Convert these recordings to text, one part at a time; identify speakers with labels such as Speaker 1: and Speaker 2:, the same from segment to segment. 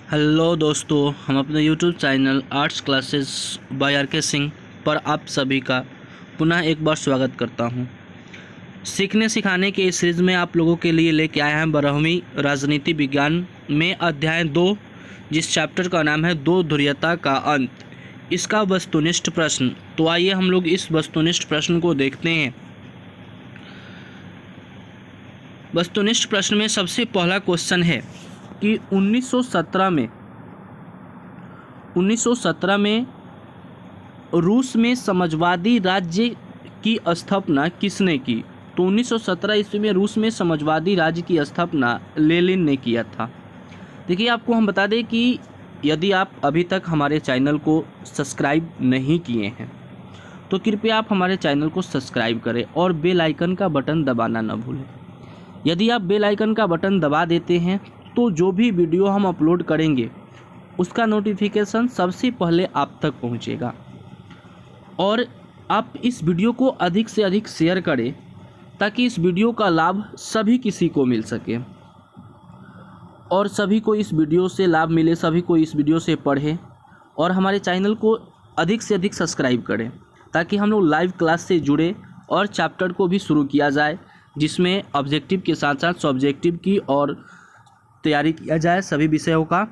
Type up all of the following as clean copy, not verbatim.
Speaker 1: Hello दोस्तों, हम अपने YouTube channel arts classes by R K Singh पर आप सभी का पुनः एक बार स्वागत करता हूं। सीखने सिखाने के इस सीरीज़ में आप लोगों के लिए लेके आए हैं 12वीं राजनीति विज्ञान में अध्याय 2, जिस चैप्टर का नाम है दो ध्रुवीयता का अंत, इसका वस्तुनिष्ठ प्रश्न। तो आइए हम लोग इस वस्तुनिष्ठ प्रश्न को देखते हैं। वस्तुनिष्ठ प्रश्न में सबसे पहला क्वेश्चन है कि 1917 में रूस में समाजवादी राज्य की स्थापना किसने की? तो 1917 ईस्वी में रूस में समाजवादी राज्य की स्थापना लेनिन ने किया था। देखिए, आपको हम बता दें कि यदि आप अभी तक हमारे चैनल को सब्सक्राइब नहीं किए हैं तो कृपया आप हमारे चैनल को सब्सक्राइब करें और बेल आइकन का बटन दबाना न भूलें। यदि आप बेल आइकन का बटन दबा देते हैं तो जो भी वीडियो हम अपलोड करेंगे उसका नोटिफिकेशन सबसे पहले आप तक पहुंचेगा। और आप इस वीडियो को अधिक से अधिक शेयर करें ताकि इस वीडियो का लाभ सभी किसी को मिल सके और सभी को इस वीडियो से लाभ मिले, सभी को इस वीडियो से पढ़ें और हमारे चैनल को अधिक से अधिक सब्सक्राइब करें ताकि हम लोग लाइव क्लास से जुड़े और चैप्टर को भी शुरू किया जाए, जिसमें ऑब्जेक्टिव के साथ साथ सब्जेक्टिव की और तैयारी किया जाए सभी विषयों का।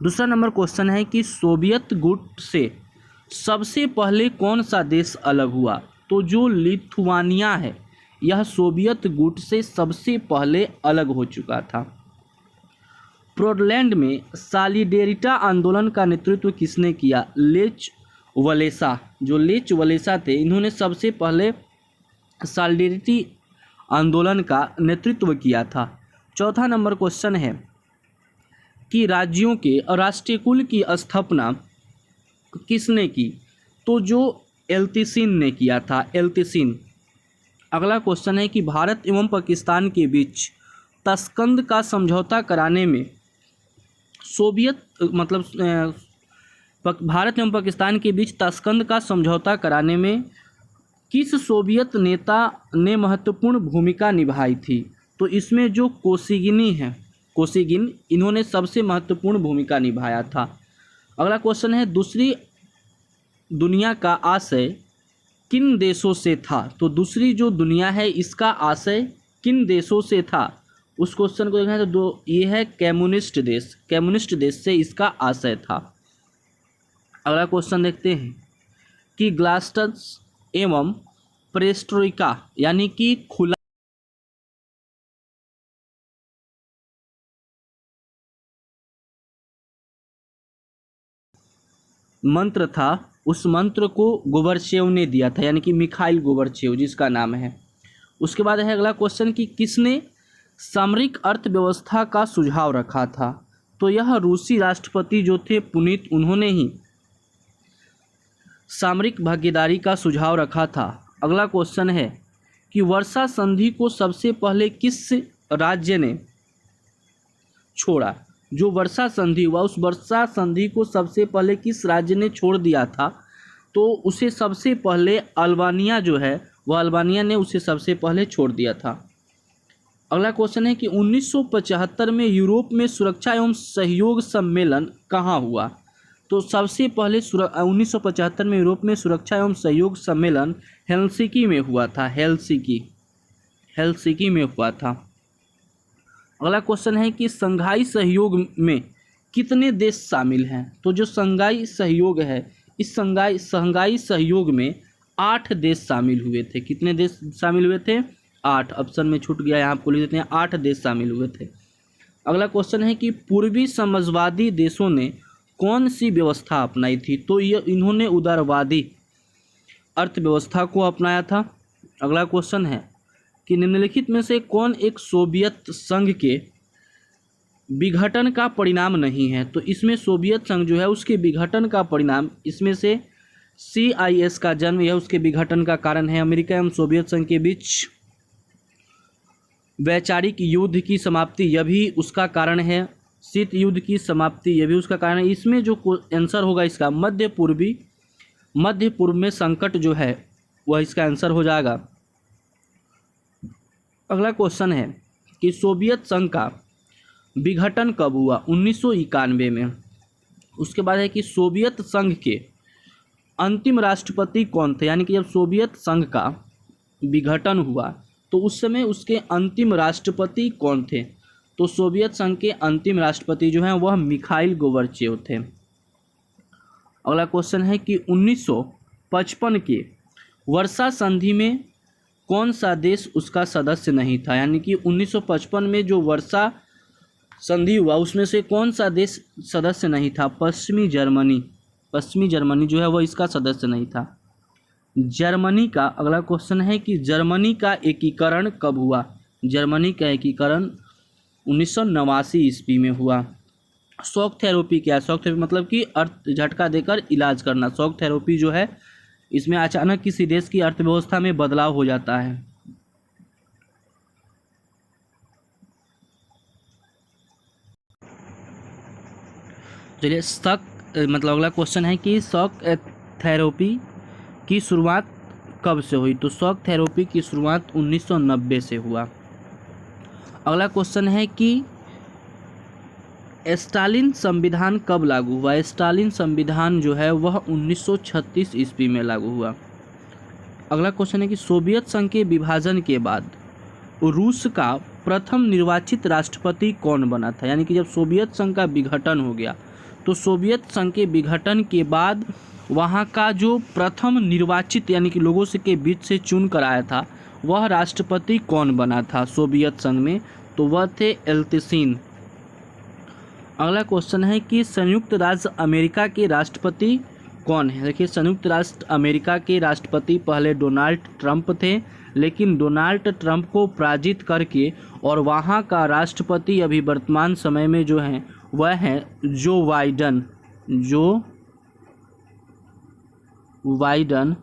Speaker 1: दूसरा नंबर क्वेश्चन है कि सोवियत गुट से सबसे पहले कौन सा देश अलग हुआ? तो जो लिथुआनिया है यह सोवियत गुट से सबसे पहले अलग हो चुका था। पोलैंड में सॉलिडेरिटी आंदोलन का नेतृत्व किसने किया? लेच वलेसा। जो लेच वलेसा थे, इन्होंने सबसे पहले सॉलिडेरिटी आंदोलन का नेतृत्व किया था। चौथा नंबर क्वेश्चन है कि राज्यों के राष्ट्रीय की स्थापना किसने की? तो जो एल्त्सिन ने किया था, एल्त्सिन। अगला क्वेश्चन है कि भारत एवं पाकिस्तान के बीच ताशकंद का समझौता कराने में भारत एवं पाकिस्तान के बीच ताशकंद का समझौता कराने में किस सोवियत नेता ने महत्वपूर्ण भूमिका निभाई थी? तो इसमें जो कोसिगिन, इन्होंने सबसे महत्वपूर्ण भूमिका निभाया था। अगला क्वेश्चन है दूसरी दुनिया का आशय किन देशों से था? तो दूसरी जो दुनिया है इसका आशय किन देशों से था? उस क्वेश्चन को देखना है तो ये है कम्युनिस्ट देश से इसका आशय था। अगला क्वेश्चन देखते हैं कि ग्लास्टस एवं पेरेस्ट्रोइका यानी कि खुला मंत्र था, उस मंत्र को गोर्बाचेव ने दिया था, यानी कि मिखाइल गोर्बाचेव जिसका नाम है। उसके बाद है अगला क्वेश्चन कि किसने सामरिक अर्थव्यवस्था का सुझाव रखा था? तो यह रूसी राष्ट्रपति जो थे पुनित, उन्होंने ही सामरिक भागीदारी का सुझाव रखा था। अगला क्वेश्चन है कि वर्षा संधि को सबसे पहले किस राज्य ने छोड़ा? जो वर्षा संधि हुआ उस वर्षा संधि को सबसे पहले किस राज्य ने छोड़ दिया था? तो उसे सबसे पहले अल्बानिया जो है वह अल्बानिया ने उसे सबसे पहले छोड़ दिया था। अगला क्वेश्चन है कि 1975 में यूरोप में सुरक्षा एवं सहयोग सम्मेलन कहाँ हुआ? तो सबसे पहले 1975 में यूरोप में सुरक्षा एवं सहयोग सम्मेलन हेलसिंकी में हुआ था। हेलसिंकी में हुआ था। अगला क्वेश्चन है कि संघाई सहयोग में कितने देश शामिल हैं? तो जो संघाई सहयोग है, इस संघाई सहयोग में 8 देश शामिल हुए थे। कितने देश शामिल हुए थे? 8। ऑप्शन में छूट गया, यहाँ आपको लिख देते हैं 8 देश शामिल हुए थे। अगला क्वेश्चन है कि पूर्वी समाजवादी देशों ने कौन सी व्यवस्था अपनाई थी? तो ये इन्होंने उदारवादी अर्थव्यवस्था को अपनाया था। अगला क्वेश्चन है कि निम्नलिखित में से कौन एक सोवियत संघ के विघटन का परिणाम नहीं है? तो इसमें सोवियत संघ जो है उसके विघटन का परिणाम, इसमें से CIS का जन्म, यह उसके विघटन का कारण है। अमेरिका एवं सोवियत संघ के बीच वैचारिक युद्ध की समाप्ति, यह भी उसका कारण है। शीत युद्ध की समाप्ति, यह भी उसका कारण है। इसमें जो आंसर होगा इसका मध्य पूर्व में संकट जो है वह इसका आंसर हो जाएगा। अगला क्वेश्चन है कि सोवियत संघ का विघटन कब हुआ? 1991 में। उसके बाद है कि सोवियत संघ के अंतिम राष्ट्रपति कौन थे? यानी कि जब सोवियत संघ का विघटन हुआ तो उस समय उसके अंतिम राष्ट्रपति कौन थे? तो सोवियत संघ के अंतिम राष्ट्रपति जो हैं वह मिखाइल गोर्बाचेव थे। अगला क्वेश्चन है कि 1955 के वर्षा संधि में कौन सा देश उसका सदस्य नहीं था? यानी कि 1955 में जो वर्षा संधि हुआ उसमें से कौन सा देश सदस्य नहीं था? पश्चिमी जर्मनी। पश्चिमी जर्मनी जो है वह इसका सदस्य नहीं था। जर्मनी का अगला क्वेश्चन है कि जर्मनी का एकीकरण कब हुआ? जर्मनी का एकीकरण 1989 ईस्वी में हुआ। शॉक थेरेपी क्या है? शॉक थेरेपी मतलब कि अर्थ झटका देकर इलाज करना। शॉक थेरेपी जो है इसमें अचानक किसी देश की अर्थव्यवस्था में बदलाव हो जाता है। चलिए शॉक मतलब अगला क्वेश्चन है कि शॉक थेरेपी की शुरुआत कब से हुई? तो शॉक थेरेपी की शुरुआत 1990 से हुआ। अगला क्वेश्चन है कि स्टालिन संविधान कब लागू हुआ? स्टालिन संविधान जो है वह 1936 ईस्वी में लागू हुआ। अगला क्वेश्चन है कि सोवियत संघ के विभाजन के बाद रूस का प्रथम निर्वाचित राष्ट्रपति कौन बना था? यानी कि जब सोवियत संघ का विघटन हो गया तो सोवियत संघ के विघटन के बाद वहाँ का जो प्रथम निर्वाचित यानी कि लोगों से के बीच से चुन कर आया था वह राष्ट्रपति कौन बना था सोवियत संघ में? तो वह थे एल्त्सिन। अगला क्वेश्चन है कि संयुक्त राज्य अमेरिका के राष्ट्रपति कौन है? देखिए संयुक्त राष्ट्र अमेरिका के राष्ट्रपति पहले डोनाल्ड ट्रंप थे, लेकिन डोनाल्ड ट्रंप को पराजित करके और वहाँ का राष्ट्रपति अभी वर्तमान समय में जो है वह है जो बाइडन। जो बाइडन।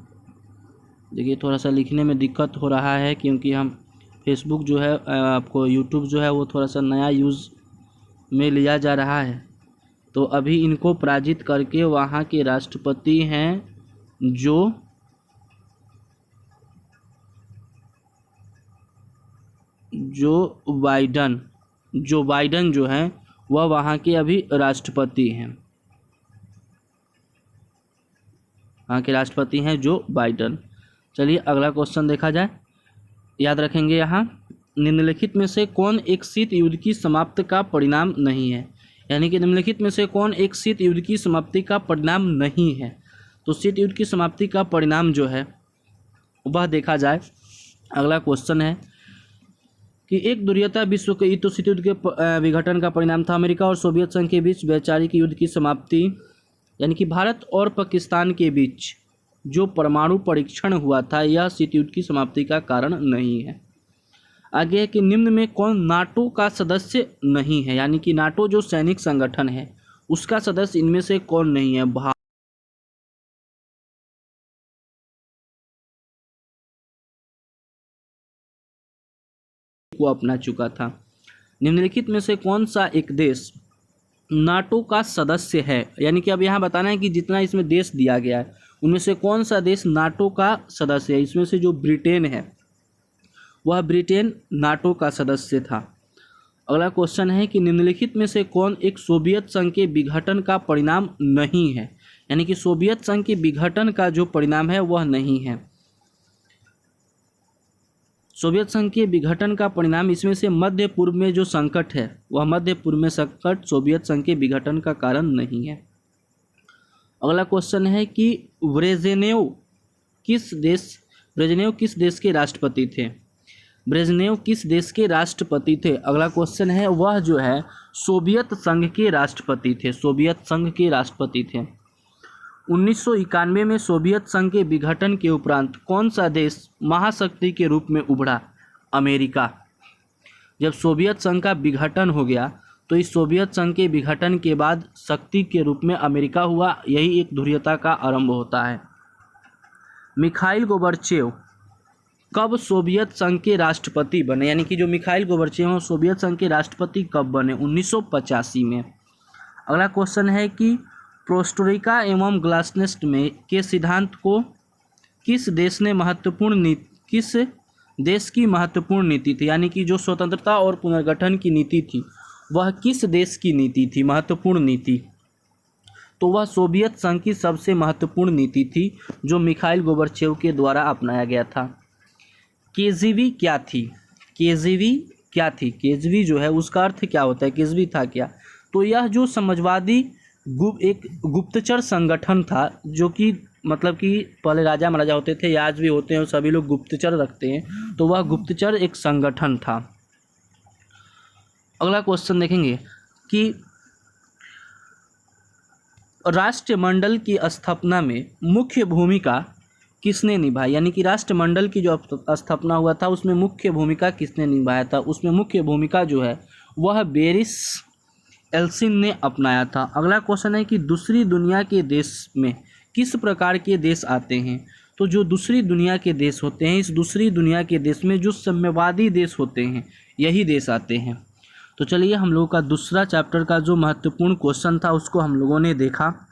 Speaker 1: देखिए थोड़ा सा लिखने में दिक्कत हो रहा है क्योंकि हम फेसबुक जो है आपको यूट्यूब जो है वो थोड़ा सा नया यूज़ में लिया जा रहा है, तो अभी इनको पराजित करके वहाँ के राष्ट्रपति हैं जो बाइडन। जो बाइडन जो हैं वह वहाँ के अभी राष्ट्रपति हैं। वहाँ के राष्ट्रपति हैं जो बाइडन। चलिए अगला क्वेश्चन देखा जाए। याद रखेंगे यहाँ निम्नलिखित में से कौन एक शीत युद्ध की समाप्ति का परिणाम नहीं है? यानी कि निम्नलिखित में से कौन एक शीत युद्ध की समाप्ति का परिणाम नहीं है? तो शीत युद्ध की समाप्ति का परिणाम जो है वह देखा जाए। अगला क्वेश्चन है कि एक द्वितीय विश्व के युद्ध तो शीत युद्ध के विघटन का परिणाम था। अमेरिका और सोवियत संघ के बीच वैचारिक युद्ध की समाप्ति यानी कि भारत और पाकिस्तान के बीच जो परमाणु परीक्षण हुआ था यह शीत युद्ध की समाप्ति का कारण नहीं है। आगे है कि निम्न में कौन नाटो का सदस्य नहीं है? यानी कि नाटो जो सैनिक संगठन है उसका सदस्य इनमें से कौन नहीं है? भारत को अपना चुका था। निम्नलिखित में से कौन सा एक देश नाटो का सदस्य है? यानी कि अब यहाँ बताना है कि जितना इसमें देश दिया गया है उनमें से कौन सा देश नाटो का सदस्य है। इसमें से जो ब्रिटेन है वह ब्रिटेन नाटो का सदस्य था। अगला क्वेश्चन है कि निम्नलिखित में से कौन एक सोवियत संघ के विघटन का परिणाम नहीं है? यानी कि सोवियत संघ के विघटन का जो परिणाम है वह नहीं है। सोवियत संघ के विघटन का परिणाम इसमें से मध्य पूर्व में जो संकट है वह मध्य पूर्व में संकट सोवियत संघ के विघटन का कारण नहीं है। अगला क्वेश्चन है कि ब्रेजनेव किस देश के राष्ट्रपति थे? ब्रेजनेव किस देश के राष्ट्रपति थे? अगला क्वेश्चन है वह जो है सोवियत संघ के राष्ट्रपति थे। सोवियत संघ के राष्ट्रपति थे। 1991 में सोवियत संघ के विघटन के उपरांत कौन सा देश महाशक्ति के रूप में उभरा? अमेरिका। जब सोवियत संघ का विघटन हो गया तो इस सोवियत संघ के विघटन के बाद शक्ति के रूप में अमेरिका हुआ। यही एक ध्रुवीयता का आरंभ होता है। मिखाइल गोर्बाचेव कब सोवियत संघ के राष्ट्रपति बने? यानी कि जो मिखाइल गोर्बाचेव हैं सोवियत संघ के राष्ट्रपति कब बने? 1985 में। अगला क्वेश्चन है कि पेरेस्ट्रोइका एवं ग्लासnost में के सिद्धांत को किस देश की महत्वपूर्ण नीति थी? यानी कि जो स्वतंत्रता और पुनर्गठन की नीति थी वह किस देश की नीति थी, महत्वपूर्ण नीति? तो वह सोवियत संघ की सबसे महत्वपूर्ण नीति थी जो मिखाइल गोर्बाचेव के द्वारा अपनाया गया था। केजीबी क्या थी? केजीबी क्या थी? केजीबी जो है उसका अर्थ क्या होता है? केजीबी था क्या? तो यह जो समाजवादी एक गुप्तचर संगठन था, जो कि मतलब कि पहले राजा महाराजा होते थे या आज भी होते हैं और सभी लोग गुप्तचर रखते हैं, तो वह गुप्तचर एक संगठन था। अगला क्वेश्चन देखेंगे कि राष्ट्रमंडल की स्थापना में मुख्य भूमिका किसने निभाई? यानी कि राष्ट्रमंडल की जो स्थापना हुआ था उसमें मुख्य भूमिका किसने निभाया था? उसमें मुख्य भूमिका जो है वह बोरिस एल्सिन ने अपनाया था। अगला क्वेश्चन है कि दूसरी दुनिया के देश में किस प्रकार के देश आते हैं? तो जो दूसरी दुनिया के देश होते हैं, इस दूसरी दुनिया के देश में जो साम्यवादी देश होते हैं यही देश आते हैं। तो चलिए हम लोगों का दूसरा चैप्टर का जो महत्वपूर्ण क्वेश्चन था उसको हम लोगों ने देखा।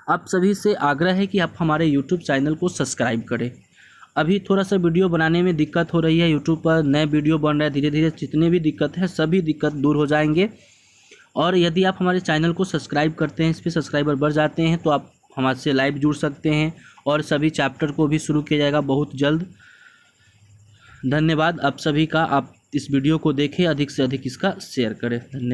Speaker 1: आप सभी से आग्रह है कि आप हमारे यूट्यूब चैनल को सब्सक्राइब करें। अभी थोड़ा सा वीडियो बनाने में दिक्कत हो रही है, यूट्यूब पर नए वीडियो बन रहे हैं, धीरे धीरे जितने भी दिक्कत है सभी दिक्कत दूर हो जाएंगे। और यदि आप हमारे चैनल को सब्सक्राइब करते हैं, इस पर सब्सक्राइबर बढ़ जाते हैं, तो आप हमारे लाइव जुड़ सकते हैं और सभी चैप्टर को भी शुरू किया जाएगा बहुत जल्द। धन्यवाद आप सभी का। आप इस वीडियो को देखें, अधिक से अधिक इसका शेयर करें। धन्यवाद।